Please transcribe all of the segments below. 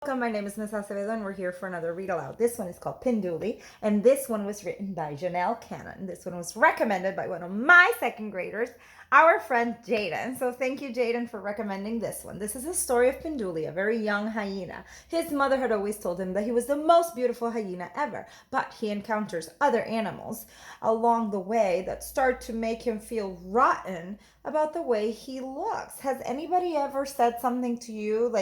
Welcome, my name is Miss Acevedo and we're here for another read aloud. This one is called Pinduli and this one was written by Janell Cannon. This one was recommended by one of my second graders, our friend Jaden. So thank you, Jaden, for recommending this one. This is a story of Pinduli, a very young hyena. His mother had always told him that he was the most beautiful hyena ever, but he encounters other animals along the way that start to make him feel rotten about the way he looks. Has anybody ever said something to you,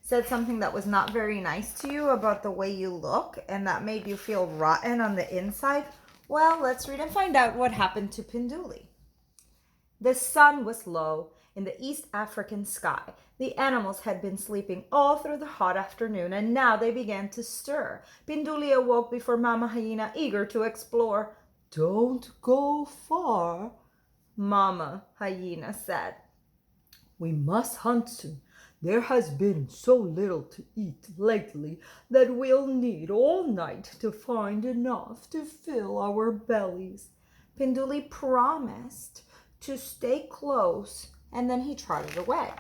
said something that was not very nice to you about the way you look and that made you feel rotten on the inside? Well, let's read and find out what happened to Pinduli. The sun was low in the East African sky. The animals had been sleeping all through the hot afternoon and now they began to stir. Pinduli awoke before Mama Hyena, eager to explore. "Don't go far," Mama Hyena said. "We must hunt soon. There has been so little to eat lately that we'll need all night to find enough to fill our bellies." Pinduli promised to stay close, and then he trotted away.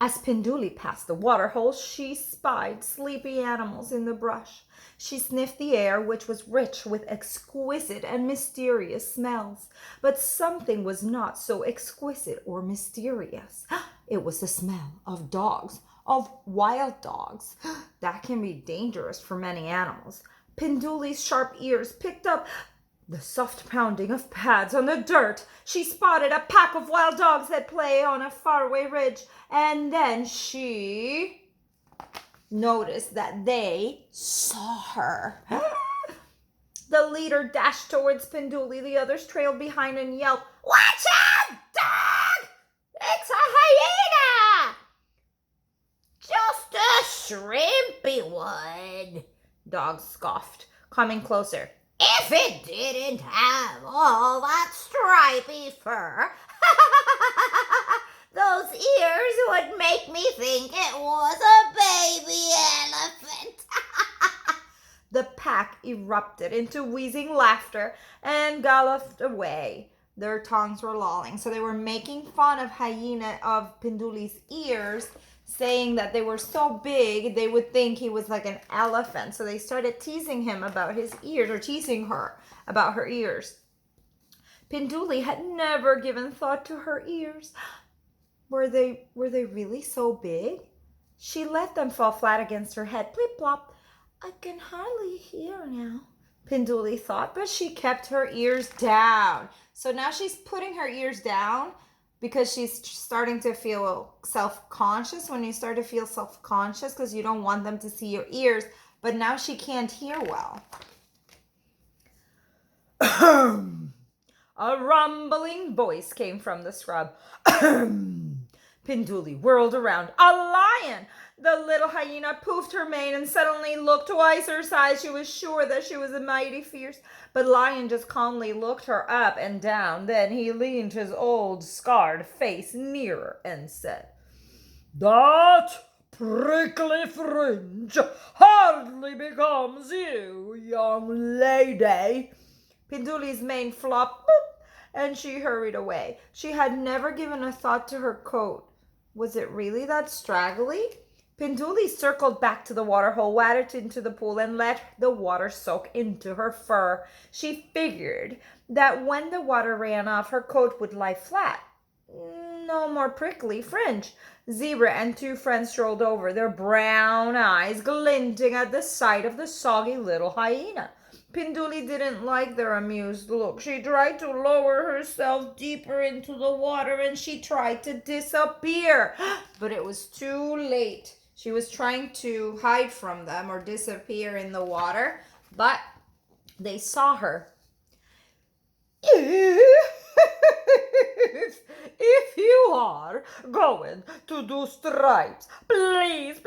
As Pinduli passed the waterhole, she spied sleepy animals in the brush. She sniffed the air, which was rich with exquisite and mysterious smells. But something was not so exquisite or mysterious. It was the smell of dogs, of wild dogs. That can be dangerous for many animals. Pinduli's sharp ears picked up the soft pounding of pads on the dirt. She spotted a pack of wild dogs at play on a faraway ridge, and then she noticed that they saw her. The leader dashed towards Pinduli. The others trailed behind and yelled, "Watch out, dog! It's a hyena!" "Just a shrimpy one," Dog scoffed, coming closer. "If it didn't have all that stripy fur, those ears would make me think it was a baby elephant." The pack erupted into wheezing laughter and galloped away. Their tongues were lolling, so they were making fun of Pinduli's ears, saying that they were so big they would think he was like an elephant. So they started teasing him about his ears, or teasing her about her ears. Pinduli had never given thought to her ears. Were they really so big? She let them fall flat against her head. Plip plop. "I can hardly hear now," Pinduli thought, but she kept her ears down. So now she's putting her ears down because she's starting to feel self-conscious. When you start to feel self-conscious because you don't want them to see your ears, but now she can't hear well. A rumbling voice came from the scrub. Pinduli whirled around. A lion! The little hyena poofed her mane and suddenly looked twice her size. She was sure that she was a mighty fierce, but Lion just calmly looked her up and down. Then he leaned his old scarred face nearer and said, "That prickly fringe hardly becomes you, young lady." Pinduli's mane flopped, boop, and she hurried away. She had never given a thought to her coat. Was it really that straggly? Pinduli circled back to the waterhole, waded into the pool, and let the water soak into her fur. She figured that when the water ran off, her coat would lie flat. No more prickly fringe. Zebra and two friends strolled over, their brown eyes glinting at the sight of the soggy little hyena. Pinduli didn't like their amused look. She tried to lower herself deeper into the water and she tried to disappear. But it was too late. She was trying to hide from them or disappear in the water, but they saw her. If you are going to do stripes, please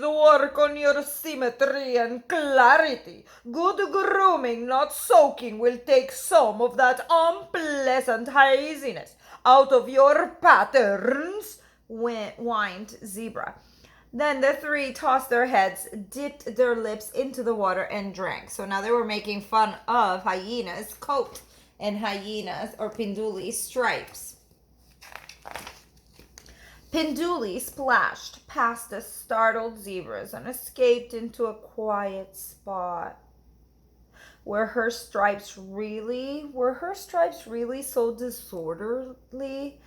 work on your symmetry and clarity. Good grooming, not soaking, will take some of that unpleasant haziness out of your patterns, whined Zebra. Then the three tossed their heads, dipped their lips into the water, and drank. So now they were making fun of Hyena's coat and Hyena's or Pinduli's stripes. Pinduli splashed past the startled zebras and escaped into a quiet spot. Were her stripes really so disorderly?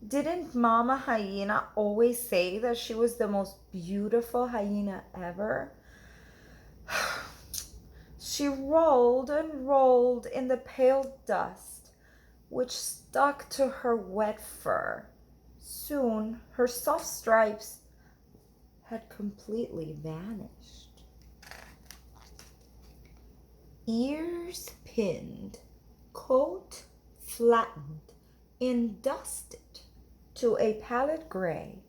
Didn't Mama Hyena always say that she was the most beautiful hyena ever? She rolled and rolled in the pale dust, which stuck to her wet fur. Soon her soft stripes had completely vanished. Ears pinned, coat flattened and dusted to a pallid gray,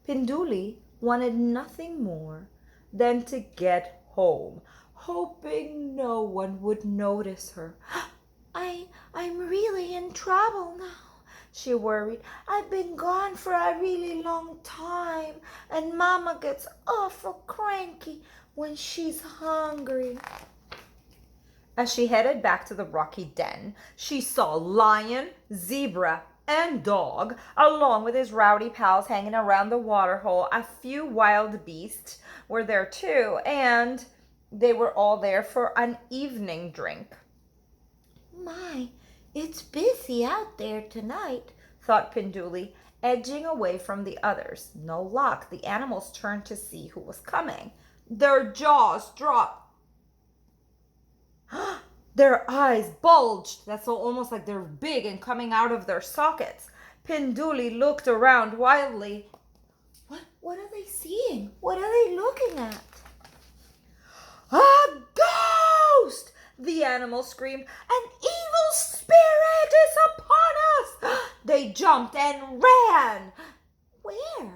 Pinduli wanted nothing more than to get home, hoping no one would notice her. I'm really in trouble now, she worried. I've been gone for a really long time, and Mama gets awful cranky when she's hungry. As she headed back to the rocky den, she saw lion, zebra, and dog, along with his rowdy pals hanging around the waterhole. A few wild beasts were there too, and they were all there for an evening drink. My, it's busy out there tonight, thought Pinduli, edging away from the others. No luck. The animals turned to see who was coming. Their jaws dropped. Their eyes bulged. That's almost like they're big and coming out of their sockets. Pinduli looked around wildly. What are they seeing? What are they looking at? A ghost! The animals screamed. An evil spirit is upon us! They jumped and ran. Where?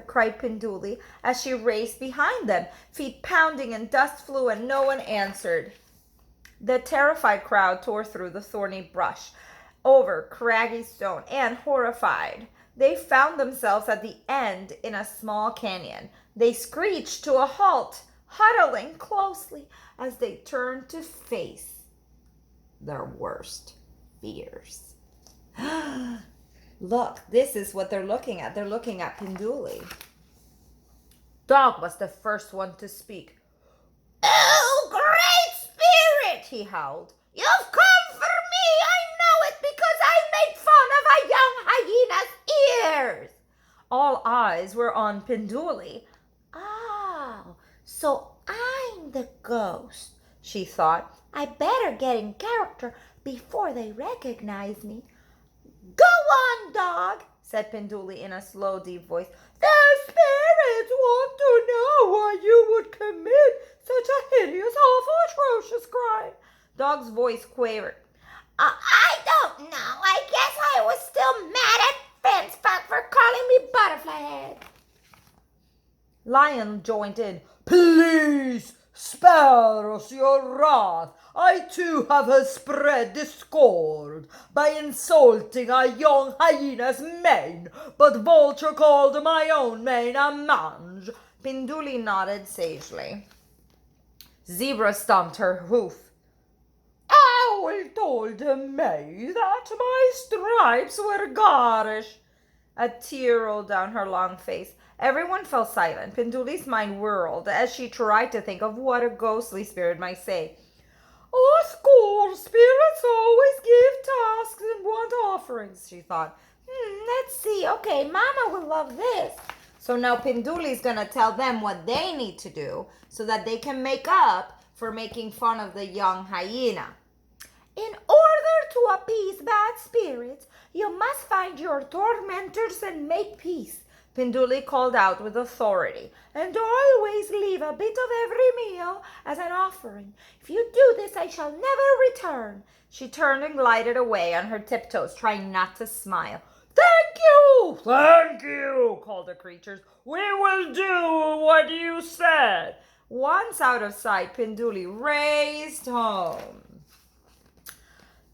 Cried Pinduli as she raced behind them, feet pounding and dust flew and no one answered. The terrified crowd tore through the thorny brush, over craggy stone, and horrified, they found themselves at the end in a small canyon. They screeched to a halt, huddling closely as they turned to face their worst fears. Look, this is what they're looking at. They're looking at Pinduli. Dog was the first one to speak. Oh, great spirit, he howled. You've come for me. I know it because I made fun of a young hyena's ears. All eyes were on Pinduli. Oh, so I'm the ghost, she thought. I better get in character before they recognize me. Go on, dog, said Pinduli in a slow, deep voice. The spirits want to know why you would commit such a hideous, awful, atrocious crime. Dog's voice quavered. I don't know. I guess I was still mad at Fence for calling me Butterfly Head. Lion joined in. Please spare us your wrath. I too have spread discord by insulting a young hyena's mane, but Vulture called my own mane a mange. Pinduli nodded sagely. Zebra stomped her hoof. Owl told me that my stripes were garish. A tear rolled down her long face. Everyone fell silent. Pinduli's mind whirled as she tried to think of what a ghostly spirit might say. Of spirits always give tasks and want offerings, she thought. Let's see. Okay, Mama will love this. So now Pinduli's going to tell them what they need to do so that they can make up for making fun of the young hyena. In order to appease bad spirits, you must find your tormentors and make peace, Pinduli called out with authority, and always leave a bit of every meal as an offering. If you do this, I shall never return. She turned and glided away on her tiptoes, trying not to smile. Thank you, called the creatures. We will do what you said. Once out of sight, Pinduli raced home.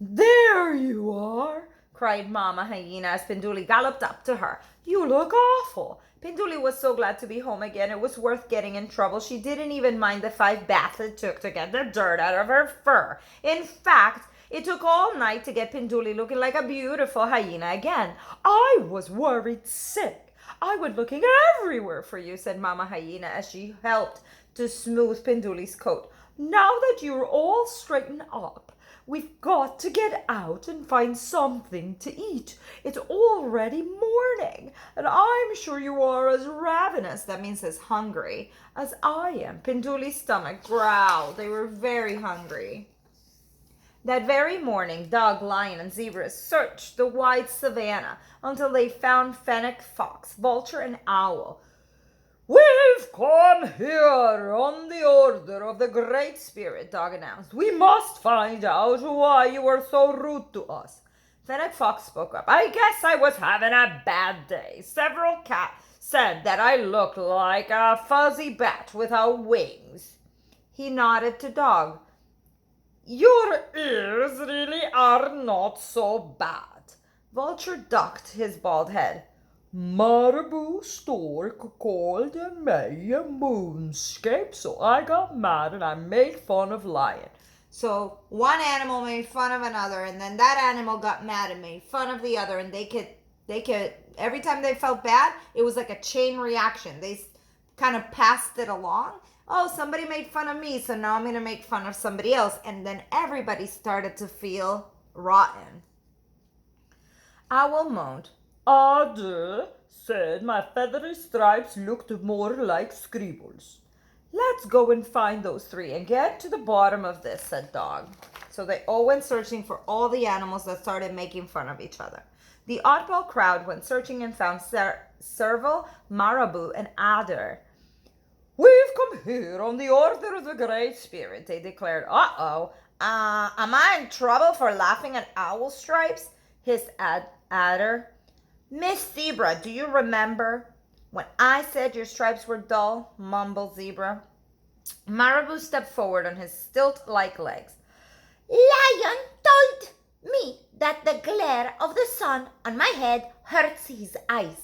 There you are, cried Mama Hyena as Pinduli galloped up to her. You look awful. Pinduli was so glad to be home again. It was worth getting in trouble. She didn't even mind the 5 baths it took to get the dirt out of her fur. In fact, It took all night to get Pinduli looking like a beautiful hyena again. I was worried sick. I went looking everywhere for you, said Mama Hyena as she helped to smooth Pinduli's coat. Now that you're all straightened up, we've got to get out and find something to eat. It's already morning, and I'm sure you are as ravenous, that means as hungry, as I am. Pinduli's stomach growled. They were very hungry. That very morning, dog, lion, and zebra searched the wide savanna until they found fennec, fox, vulture, and owl. We've come here on the order of the Great Spirit, Dog announced. We must find out why you were so rude to us. Fennec Fox spoke up. I guess I was having a bad day. Several cats said that I looked like a fuzzy bat without wings. He nodded to Dog. Your ears really are not so bad. Vulture ducked his bald head. Marabou stork called me a moonscape, so I got mad and I made fun of Lion. So one animal made fun of another, and then that animal got mad and made fun of the other, and they could every time they felt bad, it was like a chain reaction. They kind of passed it along. Oh, somebody made fun of me, so now I'm going to make fun of somebody else. And then everybody started to feel rotten. Owl moaned. Odd, said my feathery stripes looked more like scribbles. Let's go and find those three and get to the bottom of this, said Dog. So they all went searching for all the animals that started making fun of each other. The oddball crowd went searching and found serval, marabou, and adder. We've come here on the order of the Great Spirit, they declared. Am I in trouble for laughing at owl stripes? Hissed adder. Miss Zebra, do you remember when I said your stripes were dull? Mumbled Zebra. Marabou stepped forward on his stilt-like legs. Lion told me that the glare of the sun on my head hurts his eyes.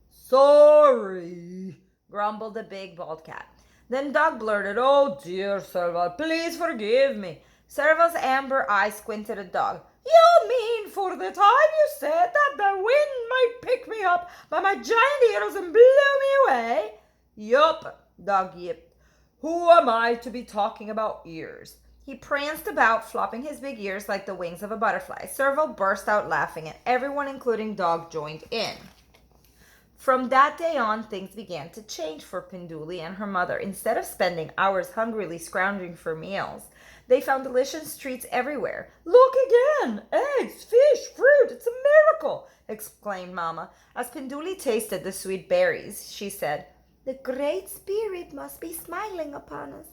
Sorry, grumbled the big bald cat. Then Dog blurted, Oh dear, Serval, please forgive me. Serval's amber eyes squinted at Dog. You mean for the time you said that the wind might pick me up by my giant ears and blow me away? Yup, Dog yipped. Who am I to be talking about ears? He pranced about, flopping his big ears like the wings of a butterfly. Serval burst out laughing, and everyone, including Dog, joined in. From that day on, things began to change for Pinduli and her mother. Instead of spending hours hungrily scrounging for meals, they found delicious treats everywhere. Look again! Eggs, fish, fruit! It's a miracle! Exclaimed Mama. As Pinduli tasted the sweet berries, she said, The Great Spirit must be smiling upon us.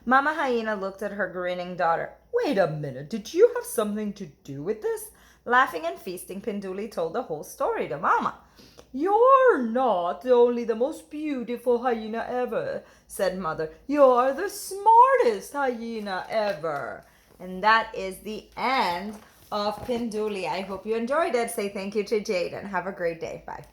Mama Hyena looked at her grinning daughter. Wait a minute, did you have something to do with this? Laughing and feasting, Pinduli told the whole story to Mama. You're not only the most beautiful hyena ever, said Mother. You're the smartest hyena ever. And that is the end of Pinduli. I hope you enjoyed it. Say thank you to Jade and have a great day. Bye.